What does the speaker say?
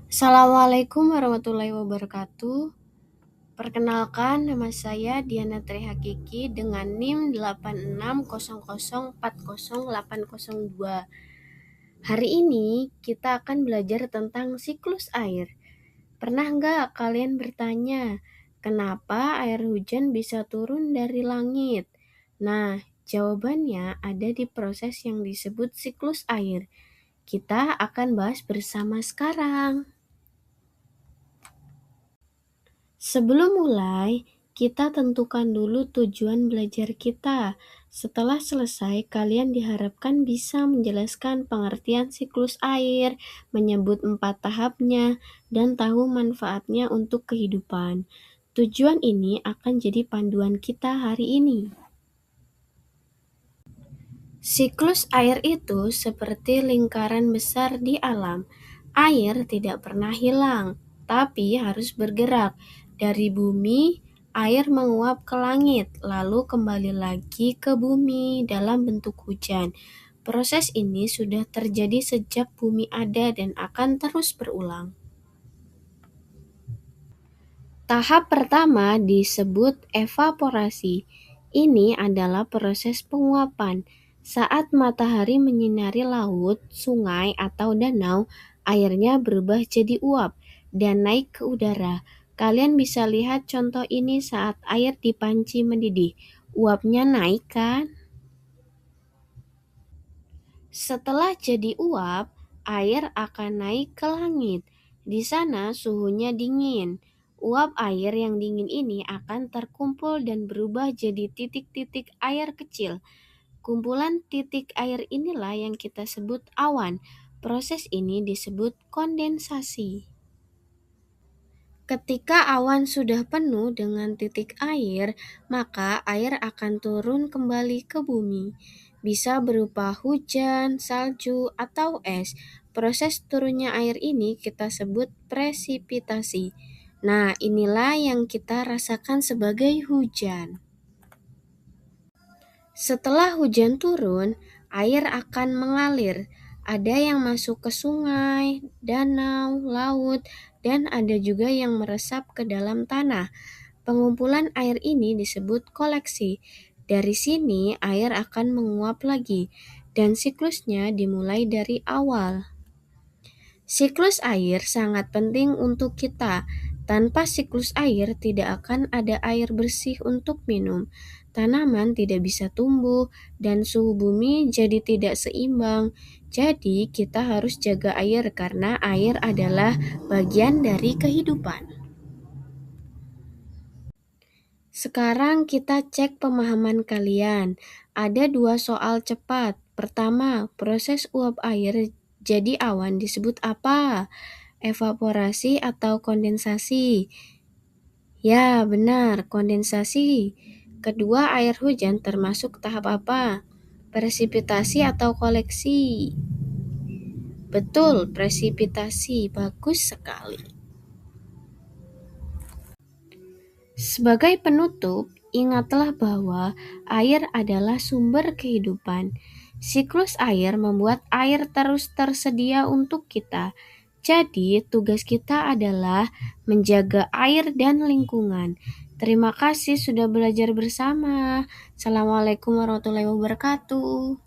Assalamualaikum warahmatullahi wabarakatuh. Perkenalkan, nama saya Diana Tri Hakiki dengan NIM 8600408082. Hari ini kita akan belajar tentang siklus air. Pernah nggak kalian bertanya, kenapa air hujan bisa turun dari langit? Nah, jawabannya ada di proses yang disebut siklus air. Kita akan bahas bersama sekarang. Sebelum mulai, kita tentukan dulu tujuan belajar kita. Setelah selesai, kalian diharapkan bisa menjelaskan pengertian siklus air, menyebut 4 tahapnya, dan tahu manfaatnya untuk kehidupan. Tujuan ini akan jadi panduan kita hari ini. Siklus air itu seperti lingkaran besar di alam. Air tidak pernah hilang, tapi harus bergerak. Dari bumi, air menguap ke langit, lalu kembali lagi ke bumi dalam bentuk hujan. Proses ini sudah terjadi sejak bumi ada dan akan terus berulang. Tahap pertama disebut evaporasi. Ini adalah proses penguapan. Saat matahari menyinari laut, sungai, atau danau, airnya berubah jadi uap dan naik ke udara. Kalian bisa lihat contoh ini saat air di panci mendidih. Uapnya naik kan? Setelah jadi uap, air akan naik ke langit. Di sana suhunya dingin. Uap air yang dingin ini akan terkumpul dan berubah jadi titik-titik air kecil. Kumpulan titik air inilah yang kita sebut awan. Proses ini disebut kondensasi. Ketika awan sudah penuh dengan titik air, maka air akan turun kembali ke bumi. Bisa berupa hujan, salju, atau es. Proses turunnya air ini kita sebut presipitasi. Nah, inilah yang kita rasakan sebagai hujan. Setelah hujan turun, air akan mengalir. Ada yang masuk ke sungai, danau, laut, dan ada juga yang meresap ke dalam tanah. Pengumpulan air ini disebut koleksi. Dari sini air akan menguap lagi, dan siklusnya dimulai dari awal. Siklus air sangat penting untuk kita. Tanpa siklus air tidak akan ada air bersih untuk minum. Tanaman tidak bisa tumbuh dan suhu bumi jadi tidak seimbang. Jadi kita harus jaga air karena air adalah bagian dari kehidupan. Sekarang kita cek pemahaman kalian. Ada 2 soal cepat. Pertama, proses uap air jadi awan disebut apa? Evaporasi atau kondensasi? Ya, benar, kondensasi. Kedua, air hujan termasuk tahap apa? Presipitasi atau koleksi? Betul, presipitasi. Bagus sekali. Sebagai penutup, ingatlah bahwa air adalah sumber kehidupan. Siklus air membuat air terus tersedia untuk kita. Jadi, tugas kita adalah menjaga air dan lingkungan. Terima kasih sudah belajar bersama. Assalamualaikum warahmatullahi wabarakatuh.